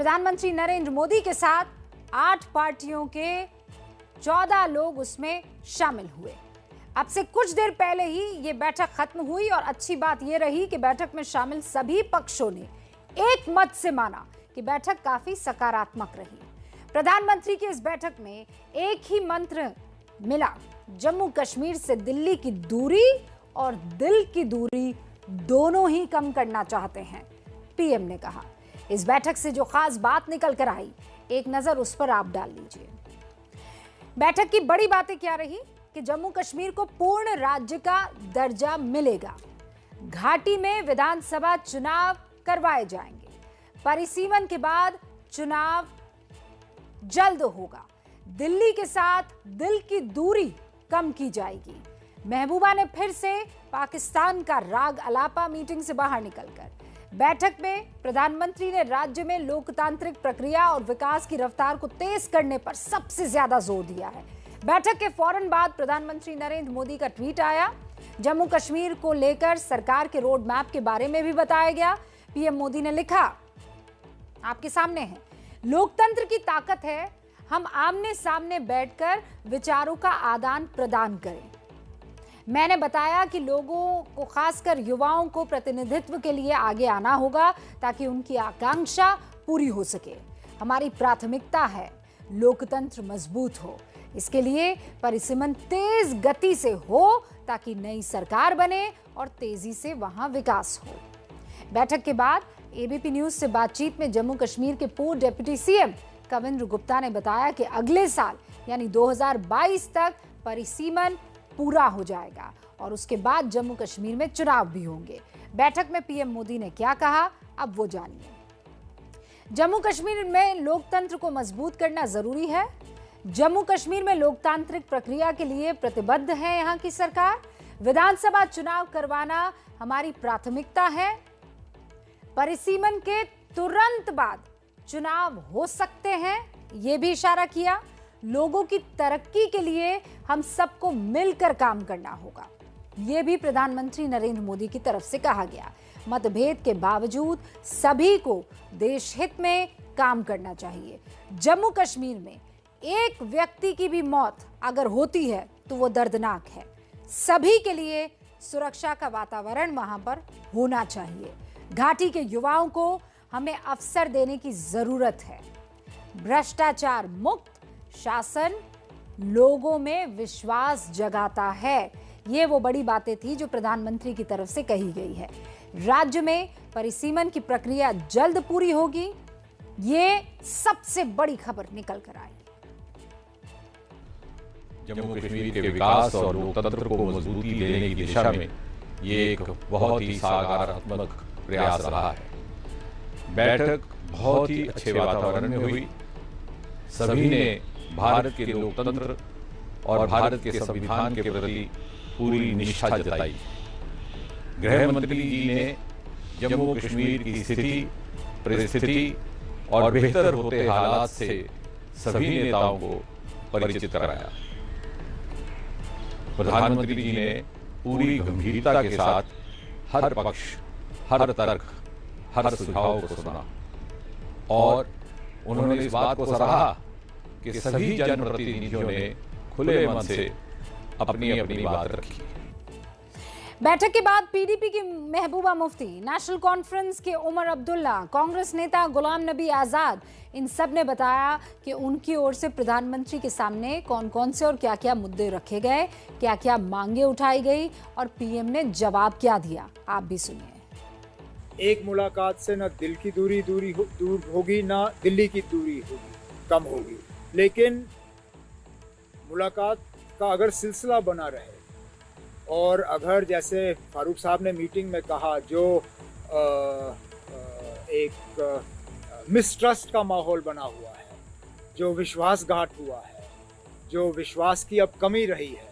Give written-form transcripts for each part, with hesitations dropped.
प्रधानमंत्री नरेंद्र मोदी के साथ 8 पार्टियों के 14 लोग उसमें शामिल हुए। अब से कुछ देर पहले ही ये बैठक खत्म हुई और अच्छी बात यह रही कि बैठक में शामिल सभी पक्षों ने एक मत से माना कि बैठक काफी सकारात्मक रही। प्रधानमंत्री की इस बैठक में एक ही मंत्र मिला, जम्मू कश्मीर से दिल्ली की दूरी और दिल की दूरी दोनों ही कम करना चाहते हैं, पीएम ने कहा। इस बैठक से जो खास बात निकल कर आई, एक नजर उस पर आप डाल लीजिए। बैठक की बड़ी बातें क्या रही कि जम्मू कश्मीर को पूर्ण राज्य का दर्जा मिलेगा, घाटी में विधानसभा चुनाव करवाए जाएंगे, परिसीमन के बाद चुनाव जल्द होगा, दिल्ली के साथ दिल की दूरी कम की जाएगी। महबूबा ने फिर से पाकिस्तान का राग अलापा मीटिंग से बाहर निकलकर। बैठक में प्रधानमंत्री ने राज्य में लोकतांत्रिक प्रक्रिया और विकास की रफ्तार को तेज करने पर सबसे ज्यादा जोर दिया है। बैठक के फौरन बाद प्रधानमंत्री नरेंद्र मोदी का ट्वीट आया। जम्मू कश्मीर को लेकर सरकार के रोड मैप के बारे में भी बताया गया। पीएम मोदी ने लिखा, आपके सामने है, लोकतंत्र की ताकत है हम आमने सामने बैठकर विचारों का आदान प्रदान करें। मैंने बताया कि लोगों को, खासकर युवाओं को प्रतिनिधित्व के लिए आगे आना होगा ताकि उनकी आकांक्षा पूरी हो सके। हमारी प्राथमिकता है लोकतंत्र मजबूत हो, इसके लिए परिसीमन तेज गति से हो ताकि नई सरकार बने और तेजी से वहां विकास हो। बैठक के बाद एबीपी न्यूज से बातचीत में जम्मू कश्मीर के पूर्व डिप्टी सीएम कविंद्र गुप्ता ने बताया कि अगले साल यानी 2022 तक परिसीमन पूरा हो जाएगा और उसके बाद जम्मू कश्मीर में चुनाव भी होंगे। बैठक में पीएम मोदी ने क्या कहा, अब वो जानिए। जम्मू कश्मीर में लोकतंत्र को मजबूत करना जरूरी है। जम्मू कश्मीर में लोकतांत्रिक प्रक्रिया के लिए प्रतिबद्ध है यहां की सरकार। विधानसभा चुनाव करवाना हमारी प्राथमिकता है। परिसीमन के तुरंत बाद चुनाव हो सकते हैं, यह भी इशारा किया। लोगों की तरक्की के लिए हम सबको मिलकर काम करना होगा, यह भी प्रधानमंत्री नरेंद्र मोदी की तरफ से कहा गया। मतभेद के बावजूद सभी को देश हित में काम करना चाहिए। जम्मू कश्मीर में एक व्यक्ति की भी मौत अगर होती है तो वो दर्दनाक है। सभी के लिए सुरक्षा का वातावरण वहां पर होना चाहिए। घाटी के युवाओं को हमें अवसर देने की जरूरत है। भ्रष्टाचार मुक्त शासन लोगों में विश्वास जगाता है। ये वो बड़ी बातें थी जो प्रधानमंत्री की तरफ से कही गई है। राज्य में परिसीमन की प्रक्रिया जल्द पूरी होगी, ये सबसे बड़ी खबर निकल कर आई। जम्मू कश्मीर के विकास और लोकतंत्र को मजबूती देने की दिशा में ये एक बहुत ही सकारात्मक प्रयास रहा है। बैठक बहुत ही अच्छे वातावरण में हुई। सभी ने भारत के लोकतंत्र और भारत के संविधान के प्रति पूरी निष्ठा जताई। गृह मंत्री जी ने जम्मू कश्मीर की स्थिति, परिस्थिति और बेहतर होते हालात से सभी नेताओं को परिचित कराया। प्रधानमंत्री जी ने पूरी गंभीरता के साथ हर पक्ष, हर तर्क, हर सुझाव को सुना और उन्होंने इस बात को सराहा कि सभी जनप्रतिनिधियों ने खुले मन से अपनी अपनी बात रखी। बैठक के बाद पीडीपी की महबूबा मुफ्ती, नेशनल कॉन्फ्रेंस के उमर अब्दुल्ला, कांग्रेस नेता गुलाम नबी आजाद, इन सब ने बताया कि उनकी ओर से प्रधानमंत्री के सामने कौन कौन से और क्या क्या मुद्दे रखे गए, क्या क्या मांगे उठाई गई और पीएम ने जवाब क्या दिया। आप भी सुनिए। एक मुलाकात से न दिल की दूर होगी, ना दिल्ली की दूरी होगी, कम होगी, लेकिन मुलाकात का अगर सिलसिला बना रहे और अगर जैसे फारूक साहब ने मीटिंग में कहा, जो एक मिसट्रस्ट का माहौल बना हुआ है, जो विश्वासघात हुआ है, जो विश्वास की अब कमी रही है,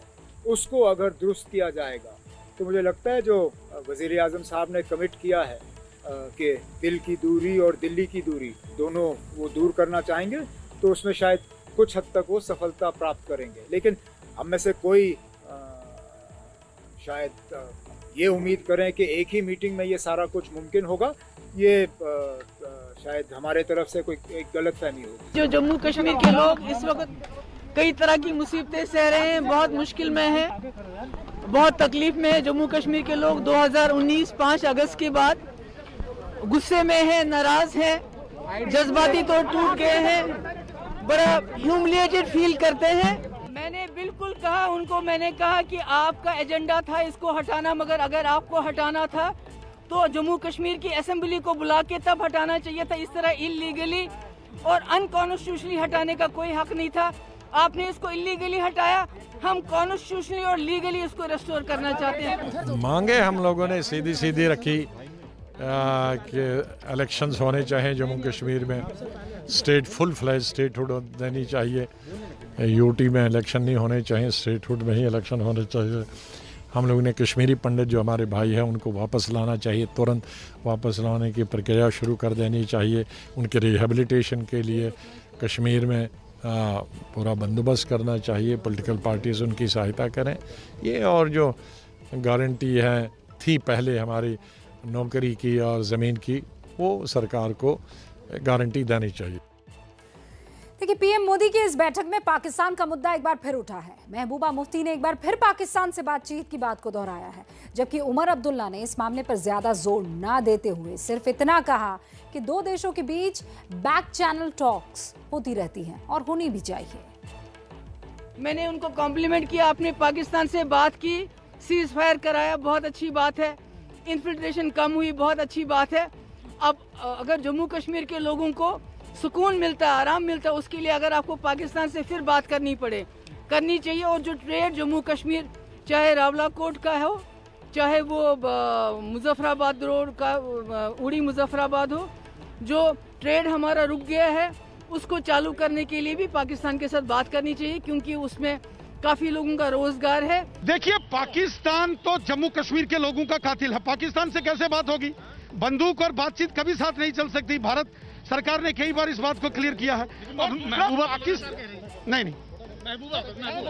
उसको अगर दुरुस्त किया जाएगा तो मुझे लगता है जो वज़ीर आज़म साहब ने कमिट किया है कि दिल की दूरी और दिल्ली की दूरी दोनों वो दूर करना चाहेंगे, तो उसमें शायद कुछ हद तक वो सफलता प्राप्त करेंगे। लेकिन हम में से कोई शायद ये उम्मीद करें कि एक ही मीटिंग में ये सारा कुछ मुमकिन होगा, ये शायद हमारे तरफ से कोई एक गलतफहमी होगी। जो जम्मू कश्मीर के लोग इस वक्त कई तरह की मुसीबतें सह रहे हैं, बहुत मुश्किल में हैं, बहुत तकलीफ में है। जम्मू कश्मीर के लोग 2019 5 अगस्त के बाद गुस्से में हैं, नाराज हैं, जज्बाती तौर टूट गए हैं, बड़ा ह्यूमिलिएटेड फील करते हैं। मैंने बिल्कुल कहा उनको, मैंने कहा कि आपका एजेंडा था इसको हटाना, मगर अगर आपको हटाना था तो जम्मू कश्मीर की असेंबली को बुला के तब हटाना चाहिए था। इस तरह इलीगली और अनकॉन्स्टिट्यूशनली हटाने का कोई हक नहीं था। आपने इसको इलीगली हटाया, हम कॉन्स्टिट्यूशनली और लीगली इसको रेस्टोर करना चाहते हैं। मांगे हम लोगों ने सीधी सीधी रखी कि इलेक्शंस होने चाहिए जम्मू कश्मीर में, स्टेट फुल फ्लैज स्टेटहुड देनी चाहिए, यूटी में इलेक्शन नहीं होने चाहिए, स्टेटहुड में ही इलेक्शन होने चाहिए। हम लोगों ने कश्मीरी पंडित जो हमारे भाई हैं उनको वापस लाना चाहिए, तुरंत वापस लाने की प्रक्रिया शुरू कर देनी चाहिए। उनके रिहेबिलिटेशन के लिए कश्मीर में पूरा बंदोबस्त करना चाहिए, पॉलिटिकल पार्टीज उनकी सहायता करें। ये और जो गारंटी है थी पहले हमारी नौकरी की और ज़मीन की, वो सरकार को गारंटी देनी चाहिए। देखिए, पीएम मोदी की इस बैठक में पाकिस्तान का मुद्दा एक बार फिर उठा है। महबूबा मुफ्ती ने एक बार फिर पाकिस्तान से बातचीत की बात को दोहराया है, जबकि उमर अब्दुल्ला ने इस मामले पर ज्यादा जोर ना देते हुए सिर्फ इतना कहा कि दो देशों के बीच बैक चैनल टॉक्स होती रहती हैं और होनी भी चाहिए। मैंने उनको कॉम्प्लीमेंट किया, आपने पाकिस्तान से बात की, सीज फायर कराया, बहुत अच्छी बात है, इन्फिल्ट्रेशन कम हुई, बहुत अच्छी बात है। अब अगर जम्मू कश्मीर के लोगों को सुकून मिलता है, आराम मिलता है, उसके लिए अगर आपको पाकिस्तान से फिर बात करनी चाहिए। और जो ट्रेड जम्मू कश्मीर, चाहे रावलाकोट का हो, चाहे वो मुजफ्फराबाद रोड का उड़ी मुजफ्फराबाद हो, जो ट्रेड हमारा रुक गया है उसको चालू करने के लिए भी पाकिस्तान के साथ बात करनी चाहिए, क्योंकि उसमें काफी लोगों का रोजगार है। देखिए, पाकिस्तान तो जम्मू कश्मीर के लोगों का कातिल है। पाकिस्तान से कैसे बात होगी? बंदूक और बातचीत कभी साथ नहीं चल सकती। भारत सरकार ने कई बार इस बात को क्लियर किया है। नहीं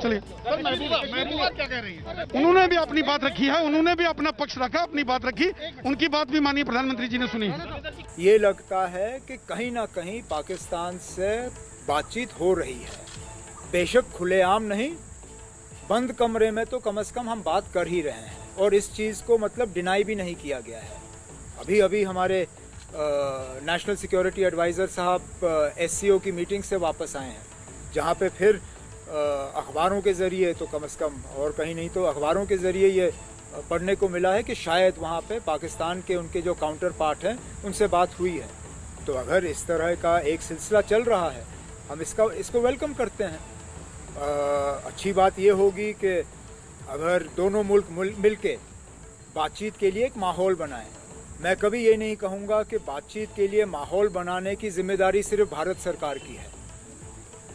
चलिए, महबूबा क्या कह रही है? उन्होंने भी अपनी बात रखी है, उन्होंने भी अपना पक्ष रखा, अपनी बात रखी, उनकी बात भी माननीय प्रधानमंत्री जी ने सुनी। ये लगता है कि कहीं ना कहीं पाकिस्तान से बातचीत हो रही है, बेशक खुलेआम नहीं, बंद कमरे में तो कम से कम हम बात कर ही रहे हैं, और इस चीज़ को मतलब डिनाई भी नहीं किया गया है। अभी अभी हमारे नेशनल सिक्योरिटी एडवाइज़र साहब SCO की मीटिंग से वापस आए हैं, जहाँ पे फिर अखबारों के ज़रिए तो कम से कम, और कहीं नहीं तो अखबारों के ज़रिए ये पढ़ने को मिला है कि शायद वहाँ पे पाकिस्तान के उनके जो काउंटर पार्ट हैं उनसे बात हुई है। तो अगर इस तरह का एक सिलसिला चल रहा है, हम इसको वेलकम करते हैं। अच्छी बात ये होगी कि अगर दोनों मुल्क मिल के बातचीत के लिए एक माहौल बनाएं। मैं कभी ये नहीं कहूँगा कि बातचीत के लिए माहौल बनाने की जिम्मेदारी सिर्फ भारत सरकार की है।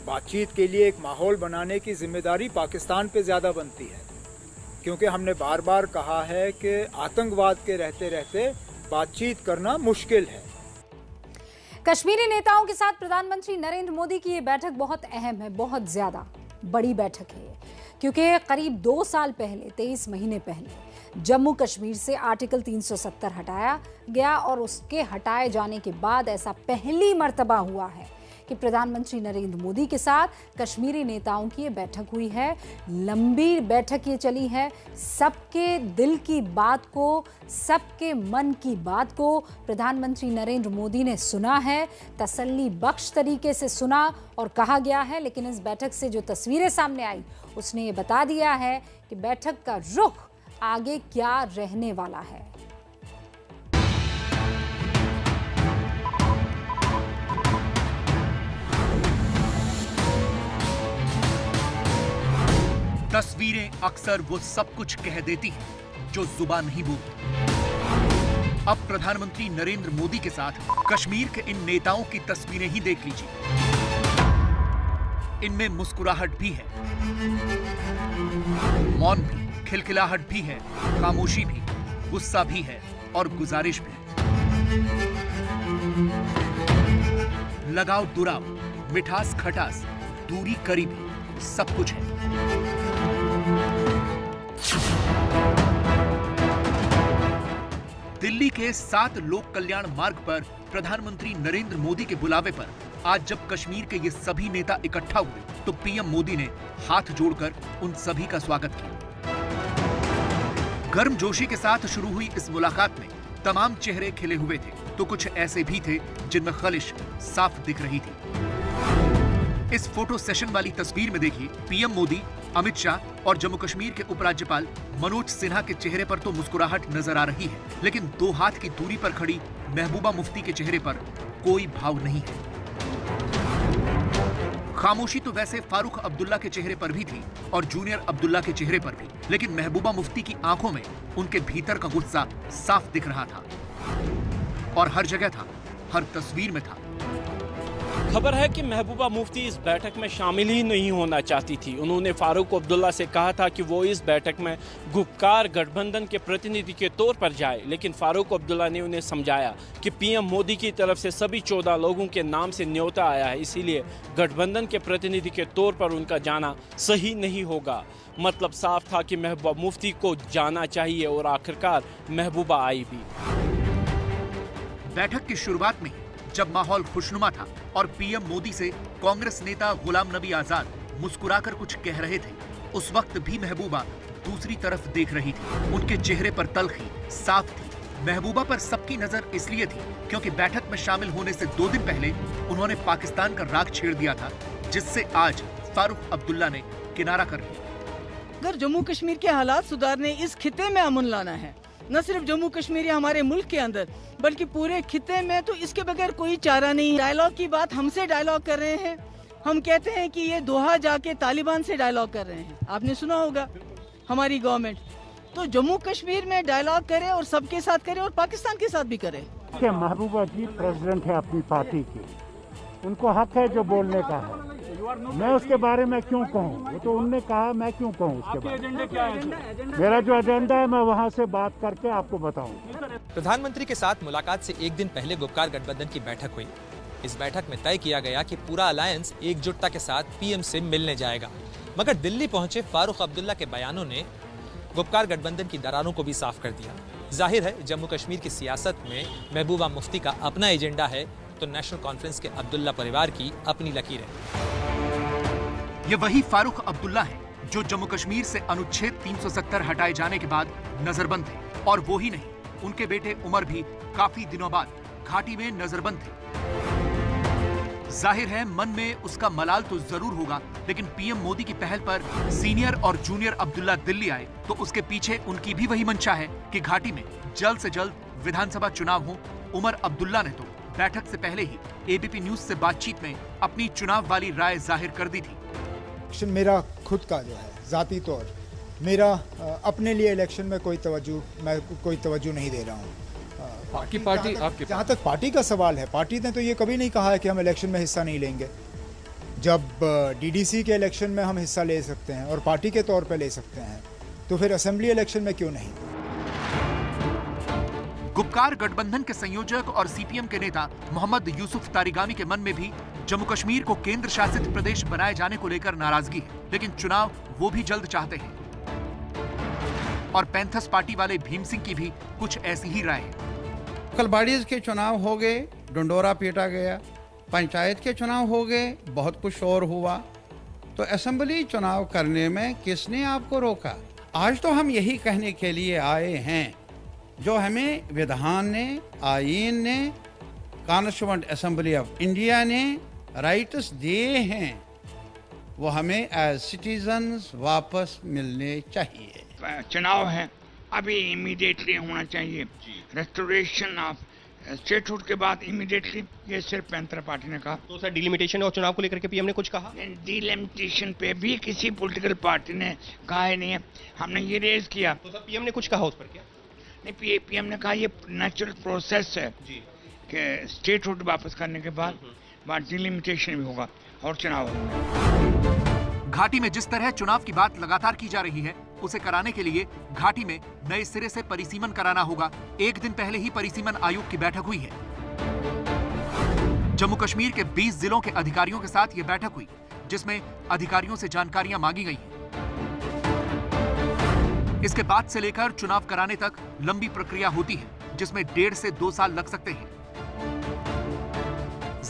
बातचीत के लिए एक माहौल बनाने की जिम्मेदारी पाकिस्तान पे ज़्यादा बनती है, क्योंकि हमने बार बार कहा है कि आतंकवाद के रहते रहते बातचीत करना मुश्किल है। कश्मीरी नेताओं के साथ प्रधानमंत्री नरेंद्र मोदी की ये बैठक बहुत अहम है, बहुत ज्यादा बड़ी बैठक है, क्योंकि करीब 2 साल पहले 23 महीने पहले जम्मू कश्मीर से आर्टिकल 370 हटाया गया, और उसके हटाए जाने के बाद ऐसा पहली मर्तबा हुआ है कि प्रधानमंत्री नरेंद्र मोदी के साथ कश्मीरी नेताओं की ये बैठक हुई है। लंबी बैठक ये चली है, सबके दिल की बात को, सबके मन की बात को प्रधानमंत्री नरेंद्र मोदी ने सुना है, तसल्ली बख्श तरीके से सुना, और कहा गया है। लेकिन इस बैठक से जो तस्वीरें सामने आई उसने ये बता दिया है कि बैठक का रुख आगे क्या रहने वाला है। तस्वीरें अक्सर वो सब कुछ कह देती हैं जो जुबान नहीं बोलती। अब प्रधानमंत्री नरेंद्र मोदी के साथ कश्मीर के इन नेताओं की तस्वीरें ही देख लीजिए। इनमें मुस्कुराहट भी है, मौन भी, खिलखिलाहट भी है, खामोशी भी, गुस्सा भी है और गुजारिश भी। लगाव दुराव, मिठास खटास, दूरी करीबी, सब कुछ है। दिल्ली के 7 लोक कल्याण मार्ग पर प्रधानमंत्री नरेंद्र मोदी के बुलावे पर आज जब कश्मीर के ये सभी नेता इकट्ठा हुए तो पीएम मोदी ने हाथ जोड़कर उन सभी का स्वागत किया। गर्मजोशी के साथ शुरू हुई इस मुलाकात में तमाम चेहरे खिले हुए थे तो कुछ ऐसे भी थे जिनमें खलिश साफ दिख रही थी। इस फोटो सेशन वाली तस्वीर में देखिए पीएम मोदी, अमित शाह और जम्मू कश्मीर के उपराज्यपाल मनोज सिन्हा के चेहरे पर तो मुस्कुराहट नजर आ रही है, लेकिन 2 हाथ की दूरी पर खड़ी महबूबा मुफ्ती के चेहरे पर कोई भाव नहीं है। खामोशी तो वैसे फारूक अब्दुल्ला के चेहरे पर भी थी और जूनियर अब्दुल्ला के चेहरे पर भी, लेकिन महबूबा मुफ्ती की आंखों में उनके भीतर का गुस्सा साफ दिख रहा था और हर जगह था, हर तस्वीर में था। खबर है कि महबूबा मुफ्ती इस बैठक में शामिल ही नहीं होना चाहती थी। उन्होंने फारूक अब्दुल्ला से कहा था कि वो इस बैठक में गुपकार गठबंधन के प्रतिनिधि के तौर पर जाए, लेकिन फारूक अब्दुल्ला ने उन्हें समझाया कि पीएम मोदी की तरफ से सभी 14 लोगों के नाम से न्योता आया है, इसीलिए गठबंधन के प्रतिनिधि के तौर पर उनका जाना सही नहीं होगा। मतलब साफ था कि महबूबा मुफ्ती को जाना चाहिए और आखिरकार महबूबा आई भी। बैठक की शुरुआत में जब माहौल खुशनुमा था और पीएम मोदी से कांग्रेस नेता गुलाम नबी आजाद मुस्कुराकर कुछ कह रहे थे, उस वक्त भी महबूबा दूसरी तरफ देख रही थी। उनके चेहरे पर तल्खी साफ थी। महबूबा पर सबकी नजर इसलिए थी क्योंकि बैठक में शामिल होने से 2 दिन पहले उन्होंने पाकिस्तान का राग छेड़ दिया था, जिससे आज फारूक अब्दुल्ला ने किनारा कर लिया। अगर जम्मू कश्मीर के हालात सुधारने, इस खिते में अमन लाना है, न सिर्फ जम्मू कश्मीर या हमारे मुल्क के अंदर बल्कि पूरे खिते में, तो इसके बगैर कोई चारा नहीं। डायलॉग की बात हमसे डायलॉग कर रहे हैं, हम कहते हैं कि ये दोहा जाके तालिबान से डायलॉग कर रहे हैं। आपने सुना होगा हमारी गवर्नमेंट, तो जम्मू कश्मीर में डायलॉग करे और सबके साथ करे और पाकिस्तान के साथ भी करे। महबूबा जी प्रेसिडेंट है अपनी पार्टी की, उनको हक है जो बोलने का है। मैं उसके बारे में क्यों कहूँ, वो तो उनने कहा, मैं क्यों कहूँ उसके बारे में। मेरा जो एजेंडा है मैं वहाँ से बात करके आपको बताऊँ। प्रधानमंत्री के साथ मुलाकात से एक दिन पहले गुपकार गठबंधन की बैठक हुई। इस बैठक में तय किया गया कि पूरा अलायंस एकजुटता के साथ पीएम से मिलने जाएगा, मगर दिल्ली पहुंचे फारूक अब्दुल्ला के बयानों ने गुपकार गठबंधन की दरारों को भी साफ कर दिया। जाहिर है जम्मू कश्मीर की सियासत में महबूबा मुफ्ती का अपना एजेंडा है तो नेशनल कॉन्फ्रेंस के अब्दुल्ला परिवार की अपनी लकीर है। ये वही फारूक अब्दुल्ला है जो जम्मू कश्मीर से अनुच्छेद 370 हटाए जाने के बाद नजरबंद थे, और वो ही नहीं, उनके बेटे उमर भी काफी दिनों बाद घाटी में नजरबंद थे। जाहिर है मन में उसका मलाल तो जरूर होगा, लेकिन पीएम मोदी की पहल पर सीनियर और जूनियर अब्दुल्ला दिल्ली आए तो उसके पीछे उनकी भी वही मंशा है कि घाटी में जल्द से जल्द विधानसभा चुनाव हो। उमर अब्दुल्ला ने तो बैठक से पहले ही एबीपी न्यूज से बातचीत में अपनी चुनाव वाली राय जाहिर कर दी थी। मेरा खुद का जो है जाती तौर, मेरा अपने लिए इलेक्शन में कोई तवज्जो नहीं दे रहा हूँ। जहाँ तक पार्टी का सवाल है, पार्टी ने तो ये कभी नहीं कहा है कि हम इलेक्शन में हिस्सा नहीं लेंगे। जब डीडीसी के इलेक्शन में हम हिस्सा ले सकते हैं और पार्टी के तौर पे ले सकते हैं, तो फिर असेंबली इलेक्शन में क्यों नहीं। गुपकार गठबंधन के संयोजक और सीपीएम के नेता मोहम्मद यूसुफ तारिगामी के मन में भी जम्मू कश्मीर को केंद्र शासित प्रदेश बनाए जाने को लेकर नाराजगी है, लेकिन चुनाव वो भी जल्द चाहते हैं। और पैंथर्स पार्टी वाले भीम सिंह की भी कुछ ऐसी ही राय है। लोकल बॉडीज के चुनाव हो गए, डंडोरा पीटा गया, पंचायत के चुनाव हो गए, बहुत कुछ शोर हुआ, तो असेंबली चुनाव करने में किसने आपको रोका। आज तो हम यही कहने के लिए आए हैं, जो हमें विधान ने, आईन ने, कॉन्स्टिट्यूएंट असेंबली ऑफ इंडिया ने राइट्स दिए हैं, वो हमें एज सिटीजन्स वापस मिलने चाहिए। चुनाव है, अभी इमीडिएटली होना चाहिए। रेस्टोरेशन ऑफ स्टेटहुड के बाद इमीडिएटली, ये सिर्फ पैंथर पार्टी ने कहा। तो सर डिलिमिटेशन और चुनाव को लेकर के पीएम ने कुछ कहा? डिलिमिटेशन पे भी किसी पॉलिटिकल पार्टी ने कहा ही नहीं है। हमने ये रेज किया। तो सर पीएम ने कुछ कहा उस पर क्या? नहीं, पीएम ने कहा ये नेचुरल प्रोसेस है कि स्टेटहुड वापस करने के बाद डिलिमिटेशन भी होगा और चुनाव होगा। घाटी में जिस तरह चुनाव की बात लगातार की जा रही है, उसे कराने के लिए घाटी में नए सिरे से परिसीमन कराना होगा। एक दिन पहले ही परिसीमन आयोग की बैठक हुई है। जम्मू कश्मीर के 20 जिलों के अधिकारियों के साथ यह बैठक हुई, जिसमें अधिकारियों से जानकारियां मांगी गई। इसके बाद से लेकर चुनाव कराने तक लंबी प्रक्रिया होती है, जिसमें 1.5 से 2 साल लग सकते हैं।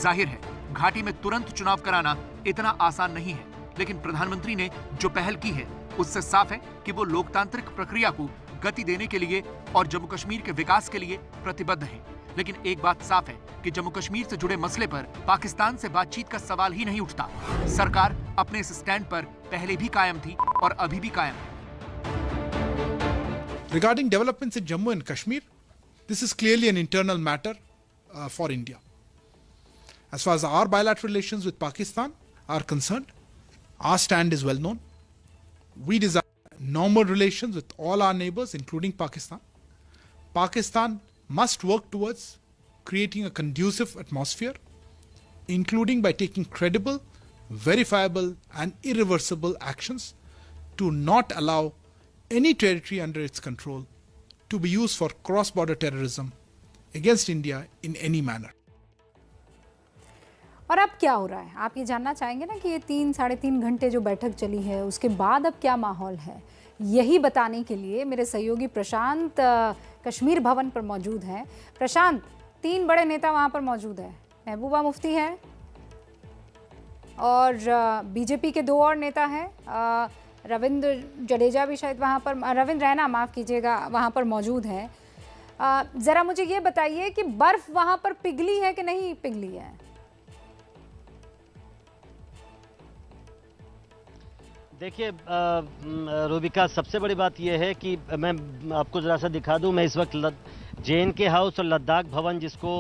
जाहिर है घाटी में तुरंत चुनाव कराना इतना आसान नहीं है, लेकिन प्रधानमंत्री ने जो पहल की है उससे साफ है कि वो लोकतांत्रिक प्रक्रिया को गति देने के लिए और जम्मू कश्मीर के विकास के लिए प्रतिबद्ध है। लेकिन एक बात साफ है कि जम्मू कश्मीर से जुड़े मसले पर पाकिस्तान से बातचीत का सवाल ही नहीं उठता। सरकार अपने इस स्टैंड पर पहले भी कायम थी और अभी भी कायम है। Regarding developments in Jammu and Kashmir, this is clearly an internal matter for India. As far as our bilateral relations with Pakistan are concerned, our stand is well known. We desire normal relations with all our neighbors, including Pakistan. Pakistan must work towards creating a conducive atmosphere, including by taking credible, verifiable, and irreversible actions to not allow any territory under its control to be used for cross-border terrorism against India in any manner. और अब क्या हो रहा है, आप ये जानना चाहेंगे ना कि ये 3-3.5 घंटे जो बैठक चली है उसके बाद अब क्या माहौल है। यही बताने के लिए मेरे सहयोगी प्रशांत कश्मीर भवन पर मौजूद हैं। प्रशांत, 3 बड़े नेता वहाँ पर मौजूद हैं, महबूबा मुफ्ती हैं और बीजेपी के 2 और नेता हैं, रविंद्र जडेजा भी शायद वहाँ पर, रविंद्र रैना माफ़ कीजिएगा, वहाँ पर मौजूद है। ज़रा मुझे ये बताइए कि बर्फ़ वहाँ पर पिघली है कि नहीं पिघली है? देखिए रूबिका, सबसे बड़ी बात यह है कि मैं आपको ज़रा सा दिखा दूं, मैं इस वक्त JNK हाउस और लद्दाख भवन, जिसको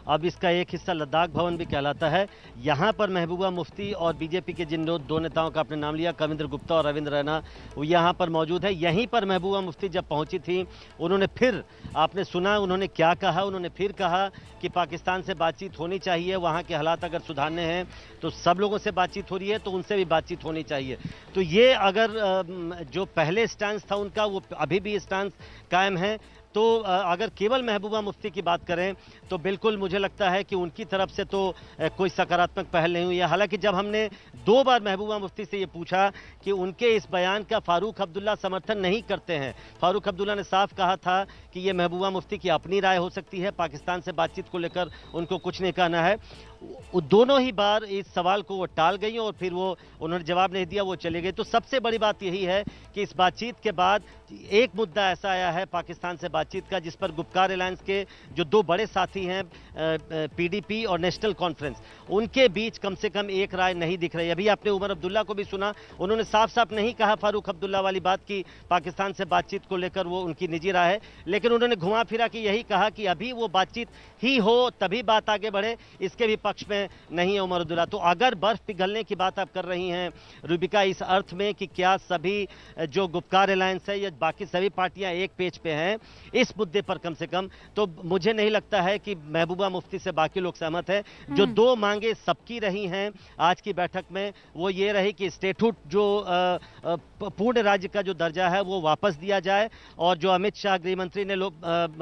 अब इसका एक हिस्सा लद्दाख भवन भी कहलाता है, यहाँ पर महबूबा मुफ्ती और बीजेपी के जिन 2 नेताओं का आपने नाम लिया, कविंद्र गुप्ता और रविंद्र रैना, वो यहाँ पर मौजूद है। यहीं पर महबूबा मुफ्ती जब पहुँची थी, उन्होंने फिर, आपने सुना उन्होंने क्या कहा, उन्होंने फिर कहा कि पाकिस्तान से बातचीत होनी चाहिए, वहाँ के हालात अगर सुधारने हैं तो सब लोगों से बातचीत हो रही है तो उनसे भी बातचीत होनी चाहिए। तो ये अगर जो पहले स्टांस था उनका, वो अभी भी स्टांस कायम है। तो अगर केवल महबूबा मुफ्ती की बात करें तो बिल्कुल मुझे लगता है कि उनकी तरफ से तो कोई सकारात्मक पहल नहीं हुई है। हालांकि जब हमने 2 बार महबूबा मुफ्ती से ये पूछा कि उनके इस बयान का फारूक अब्दुल्ला समर्थन नहीं करते हैं, फारूक अब्दुल्ला ने साफ कहा था कि ये महबूबा मुफ्ती की अपनी राय हो सकती है, पाकिस्तान से बातचीत को लेकर उनको कुछ नहीं कहना है। दोनों ही बार इस सवाल को वो टाल गई और फिर वो उन्होंने जवाब नहीं दिया, वो चले गए। तो सबसे बड़ी बात यही है कि इस बातचीत के बाद एक मुद्दा ऐसा आया है पाकिस्तान से बातचीत का, जिस पर गुपकार अलायंस के जो 2 बड़े साथी हैं, PDP और नेशनल कॉन्फ्रेंस, उनके बीच कम से कम एक राय नहीं दिख रही। अभी आपने उमर अब्दुल्ला को भी सुना, उन्होंने साफ साफ नहीं कहा फारूक अब्दुल्ला वाली बात की पाकिस्तान से बातचीत को लेकर वो उनकी निजी राय है, लेकिन उन्होंने घुमा फिरा कि यही कहा कि अभी वो बातचीत ही हो तभी बात आगे बढ़े, इसके भी पक्ष में नहीं है उमर अब्दुल्ला। तो अगर बर्फ पिघलने की बात आप कर रही हैं रूबिका, इस अर्थ में कि क्या सभी जो गुपकार अलायंस है या बाकी सभी पार्टियां एक पेज पे हैं इस मुद्दे पर कम से कम, तो मुझे नहीं लगता है कि महबूबा मुफ्ती से बाकी लोग सहमत हैं। जो 2 मांगे सबकी रही हैं आज की बैठक में, वो ये रही कि स्टेटहुड जो पूर्ण राज्य का जो दर्जा है वो वापस दिया जाए, और जो अमित शाह गृह मंत्री ने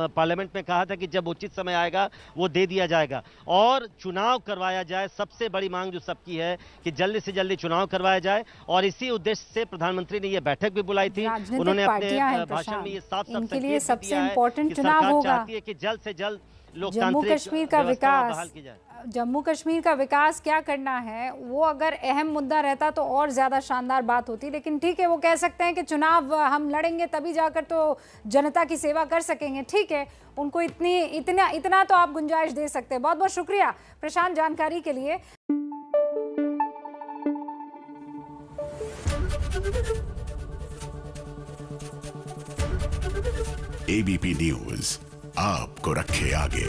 पार्लियामेंट में कहा था कि जब उचित समय आएगा वो दे दिया जाएगा, और चुनाव करवाया जाए। सबसे बड़ी मांग जो सबकी है कि जल्दी से जल्दी चुनाव करवाया जाए, और इसी उद्देश्य से प्रधानमंत्री ने ये बैठक भी बुलाई थी। उन्होंने अपने भाषण में ये साफ इनके लिए सबसे इम्पोर्टेंट चुनाव होगा कि जल्द से जल्द जम्मू कश्मीर का विकास। जम्मू कश्मीर का विकास क्या करना है, वो अगर अहम मुद्दा रहता तो और ज़्यादा शानदार बात होती, लेकिन ठीक है, वो कह सकते हैं कि चुनाव हम लड़ेंगे तभी जाकर तो जनता की सेवा कर सकेंगे। ठीक है, उनको इतना तो आप गुंजाइश दे सकते हैं। बहुत बहुत शुक्रिया प्रशांत जानकारी के लिए। ABP न्यूज़ आपको रखे आगे।